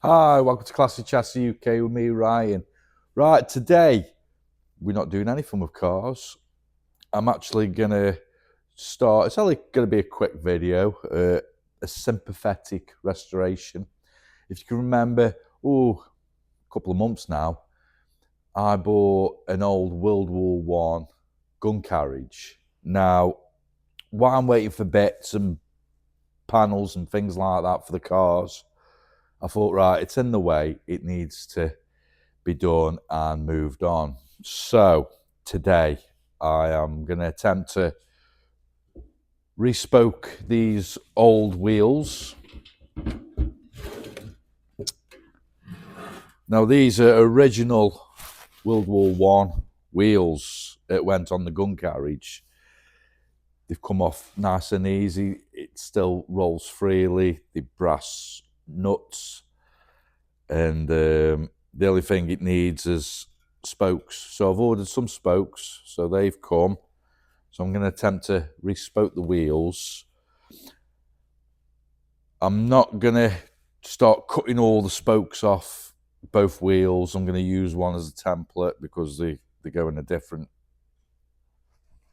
Hi, welcome to Classic Chassis UK with me, Ryan. Right, today we're not doing anything with cars. I'm actually gonna start. It's only gonna be a quick video, a sympathetic restoration. If you can remember, a couple of months now, I bought an old World War One gun carriage. Now, while I'm waiting for bits and panels and things like that for the cars, I thought, right, it's in the way, it needs to be done and moved on. So today I am going to attempt to respoke these old wheels. Now these are original World War One wheels that went on the gun carriage. They've come off nice and easy. It still rolls freely. The brass nuts, and the only thing it needs is spokes. So I've ordered some spokes, so they've come. So I'm going to attempt to respoke the wheels. I'm not going to start cutting all the spokes off both wheels. I'm going to use one as a template because they go in a different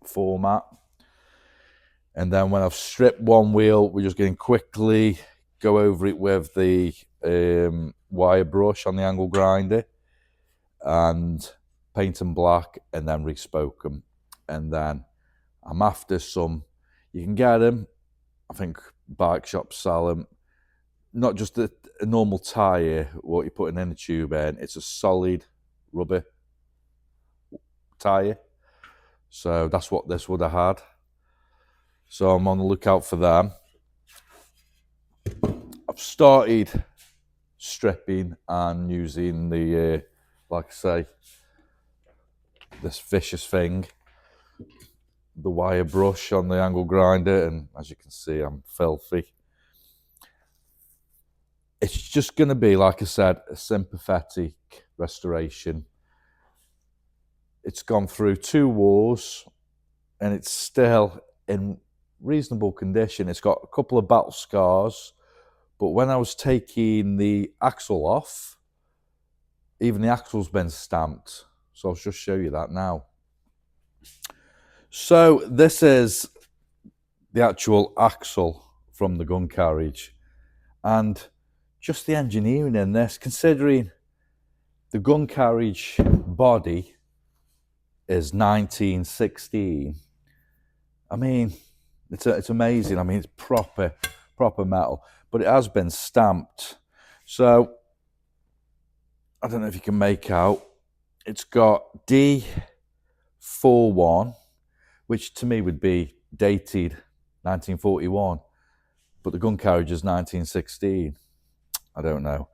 format. And then when I've stripped one wheel, we're just going to quickly go over it with the wire brush on the angle grinder and paint them black and then respoke them. And then I'm after some, you can get them, I think bike shops sell them, not just a normal tyre, what you put in a tube in, it's a solid rubber tyre. So that's what this would have had. So I'm on the lookout for them. I've started stripping and using the, like I say, this vicious thing, the wire brush on the angle grinder, and as you can see, I'm filthy. It's just going to be, like I said, a sympathetic restoration. It's gone through 2 wars and it's still in reasonable condition. It's got a couple of battle scars, but when I was taking the axle off, even the axle's been stamped. So I'll just show you that now. So this is the actual axle from the gun carriage, and just the engineering in this, considering the gun carriage body is 1916. I mean, it's amazing. I mean, it's proper metal, but it has been stamped. So I don't know if you can make out. It's got D41, which to me would be dated 1941, but the gun carriage is 1916. I don't know.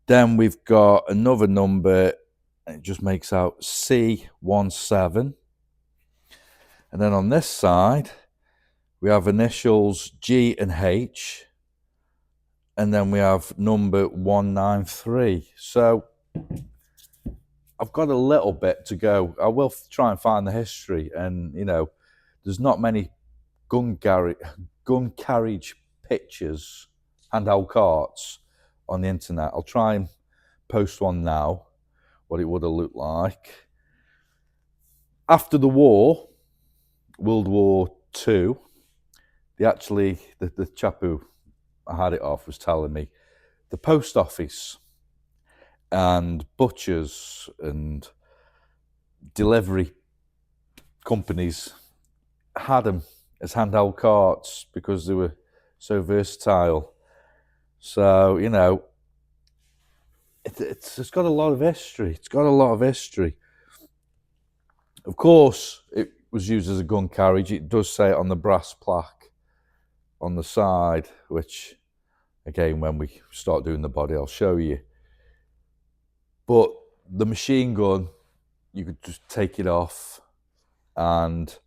Then we've got another number, and it just makes out C17. And then on this side, we have initials G and H, and then we have number 193. So I've got a little bit to go. I will try and find the history, and you know, there's not many gun carriage pictures, handheld carts on the internet. I'll try and post one now, what it would have looked like. After the war, World War II, the chap who I had it off was telling me the post office and butchers and delivery companies had them as handheld carts because they were so versatile. So, you know, it's got a lot of history. It's got a lot of history. Of course, it was used as a gun carriage. It does say it on the brass plaque on the side, which, again, when we start doing the body, I'll show you. But the machine gun, you could just take it off, and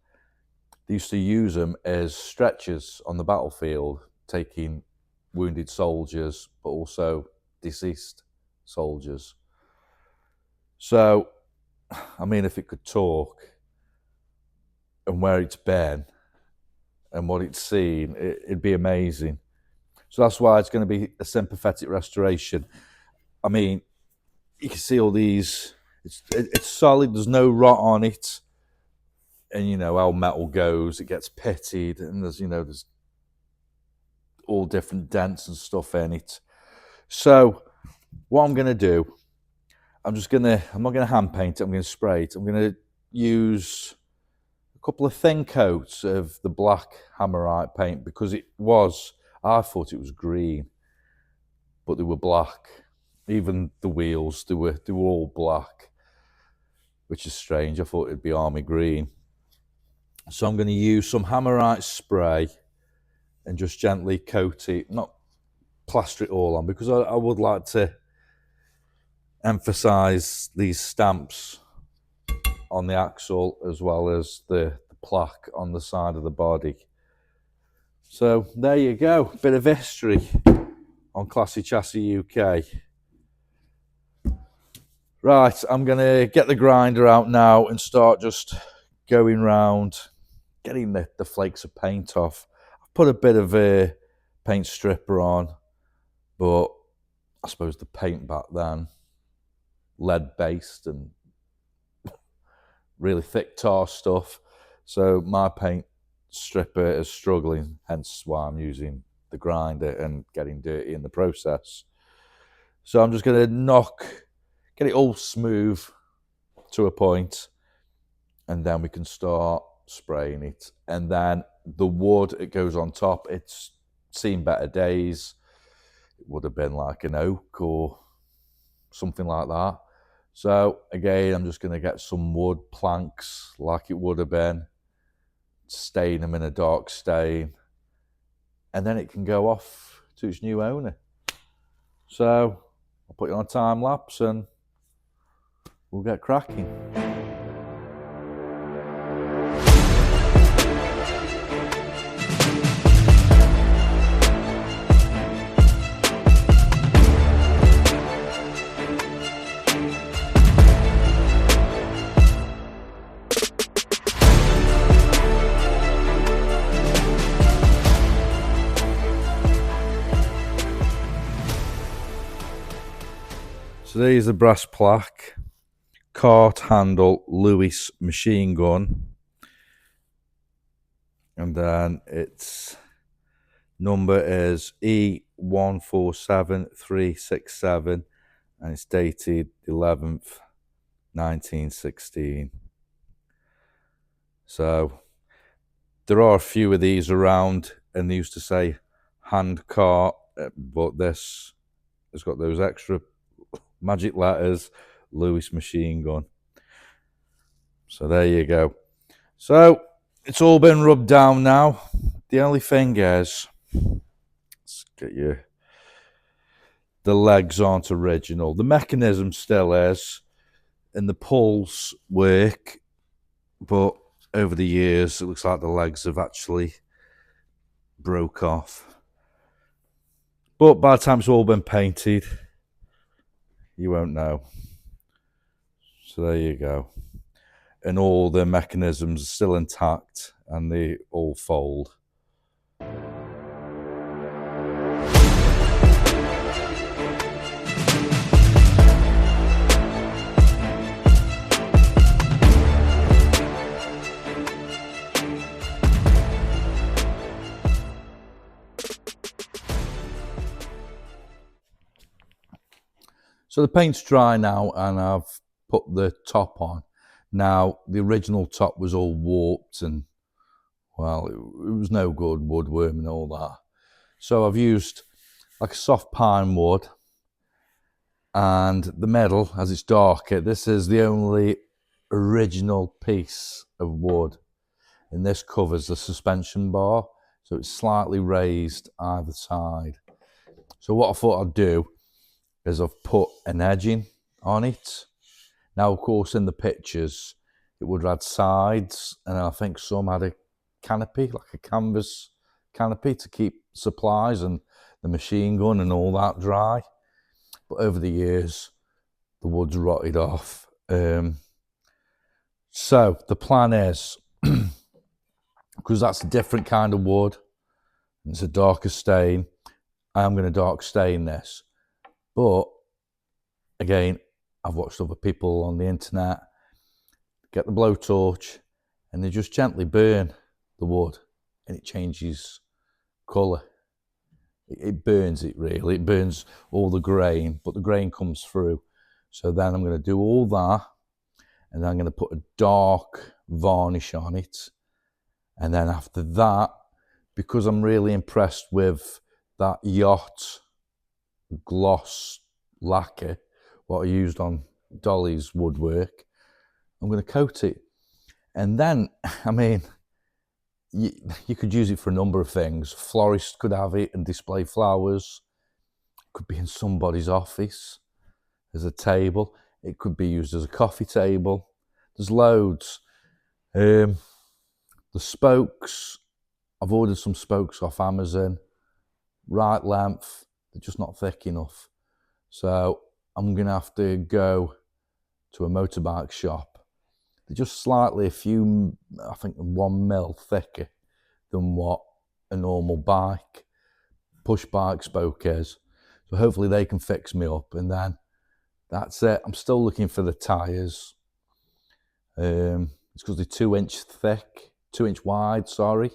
they used to use them as stretchers on the battlefield, taking wounded soldiers, but also deceased soldiers. So, I mean, if it could talk and where it's been and what it's seen, it'd be amazing. So that's why it's going to be a sympathetic restoration. I mean, you can see all these, it's solid, there's no rot on it. And you know how metal goes, it gets pitted, and there's all different dents and stuff in it. So what I'm gonna do, I'm not gonna hand paint it, I'm gonna spray it. I'm gonna use a couple of thin coats of the black Hammerite paint, because I thought it was green, but they were black. Even the wheels, they were all black, which is strange. I thought it'd be army green. So I'm going to use some Hammerite spray and just gently coat it, not plaster it all on, because I would like to emphasize these stamps on the axle as well as the plaque on the side of the body. So there you go, bit of history on Classy Chassis UK. Right, I'm going to get the grinder out now and start just going round, getting the flakes of paint off. I've put a bit of a paint stripper on, but I suppose the paint back then, lead-based and really thick tar stuff. So my paint stripper is struggling, hence why I'm using the grinder and getting dirty in the process. So I'm just going to get it all smooth to a point, and then we can start spraying it. And then the wood, it goes on top. It's seen better days. It would have been like an oak or something like that. So again, I'm just going to get some wood planks like it would have been, stain them in a dark stain, and then it can go off to its new owner. So I'll put you on a time lapse and we'll get cracking. So there's the brass plaque, cart handle Lewis machine gun, and then its number is E147367, and it's dated 11th 1916. So there are a few of these around, and they used to say hand cart, but this has got those extra magic letters, Lewis machine gun. So there you go. So it's all been rubbed down now. The only thing is, let's get you, the legs aren't original. The mechanism still is, and the pulls work, but over the years it looks like the legs have actually broke off. But by the time it's all been painted, you won't know. So there you go. And all the mechanisms are still intact and they all fold. So the paint's dry now and I've put the top on. Now, the original top was all warped and, well, it was no good, woodworm and all that. So I've used like a soft pine wood, and the metal, as it's darker, this is the only original piece of wood. And this covers the suspension bar, so it's slightly raised either side. So what I thought I'd do is I've put an edging on it. Now, of course, in the pictures, it would have had sides, and I think some had a canopy, like a canvas canopy, to keep supplies and the machine gun and all that dry. But over the years, the wood's rotted off. So the plan is, because that's a different kind of wood, it's a darker stain, I am going to dark stain this. But Again, I've watched other people on the internet get the blowtorch and they just gently burn the wood and it changes colour. It burns it really, it burns all the grain, but the grain comes through. So then I'm going to do all that and then I'm going to put a dark varnish on it. And then after that, because I'm really impressed with that yacht gloss lacquer, what I used on Dolly's woodwork, I'm going to coat it. And then, I mean, you could use it for a number of things. Florists could have it and display flowers. It could be in somebody's office as a table. It could be used as a coffee table. There's loads. The spokes, I've ordered some spokes off Amazon. Right length, they're just not thick enough. So I'm going to have to go to a motorbike shop. They're just slightly, a few, I think 1 mil thicker than what a normal bike, push bike spoke is. So hopefully they can fix me up and then that's it. I'm still looking for the tyres. It's because they're 2 inch thick, 2 inch wide, sorry.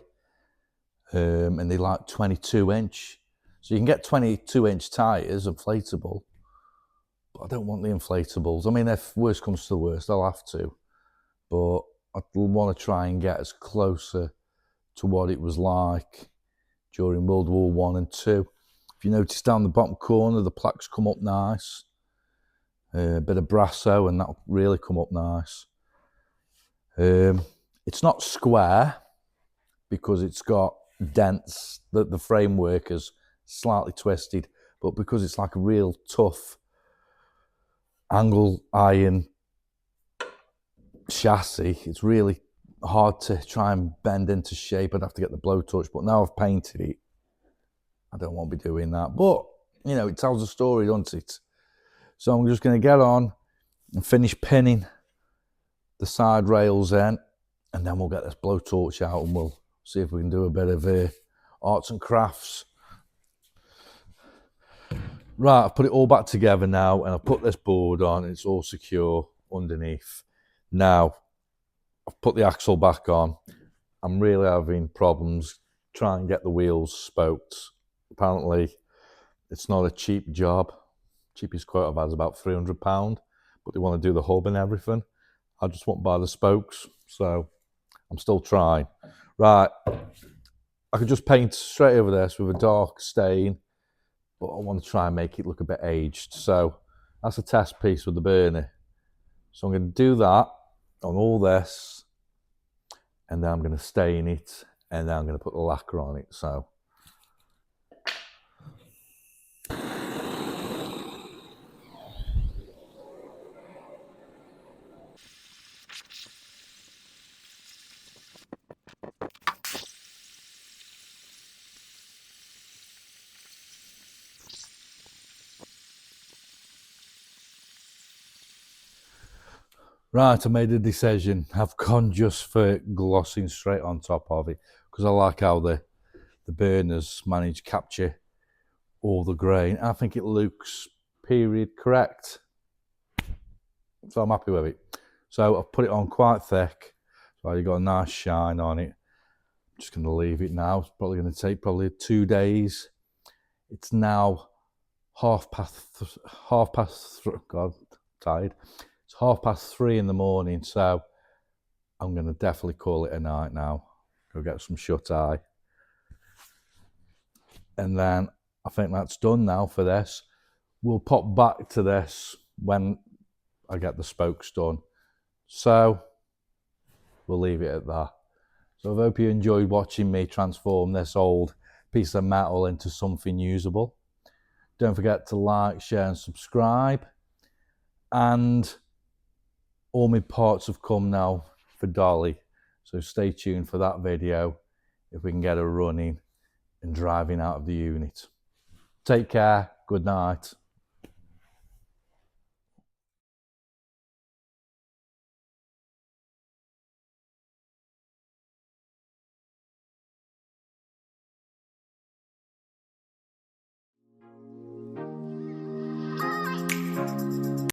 And they like 22 inch. So you can get 22 inch tyres, inflatable, but I don't want the inflatables. I mean, if worst comes to worst, I'll have to. But I want to try and get as closer to what it was like during World War I and II. If you notice down the bottom corner, the plaques come up nice. A bit of brasso and that'll really come up nice. It's not square because it's got dents, the framework is slightly twisted, but because it's like a real tough angle iron chassis, it's really hard to try and bend into shape. I'd have to get the blowtorch, but now I've painted it, I don't want to be doing that. But, you know, it tells a story, doesn't it? So I'm just going to get on and finish pinning the side rails in, and then we'll get this blowtorch out and we'll see if we can do a bit of arts and crafts. Right, I've put it all back together now, and I've put this board on, and it's all secure underneath. Now, I've put the axle back on. I'm really having problems trying to get the wheels spoked. Apparently, it's not a cheap job. Cheapest quote I've had is about £300, but they want to do the hub and everything. I just won't buy the spokes, so I'm still trying. Right, I could just paint straight over this with a dark stain, but I want to try and make it look a bit aged. So that's a test piece with the burner. So I'm going to do that on all this, and then I'm going to stain it, and then I'm going to put the lacquer on it. So right, I made a decision. I've gone just for glossing straight on top of it because I like how the burners manage to capture all the grain. I think it looks period correct. So I'm happy with it. So I've put it on quite thick. So you've got a nice shine on it. I'm just going to leave it now. It's probably going to take 2 days. It's now half past, God, tired. It's 3:30 in the morning, so I'm going to definitely call it a night now. Go get some shut eye. And then I think that's done now for this. We'll pop back to this when I get the spokes done. So we'll leave it at that. So I hope you enjoyed watching me transform this old piece of metal into something usable. Don't forget to like, share and subscribe. And all my parts have come now for Dolly. So stay tuned for that video if we can get her running and driving out of the unit. Take care. Good night.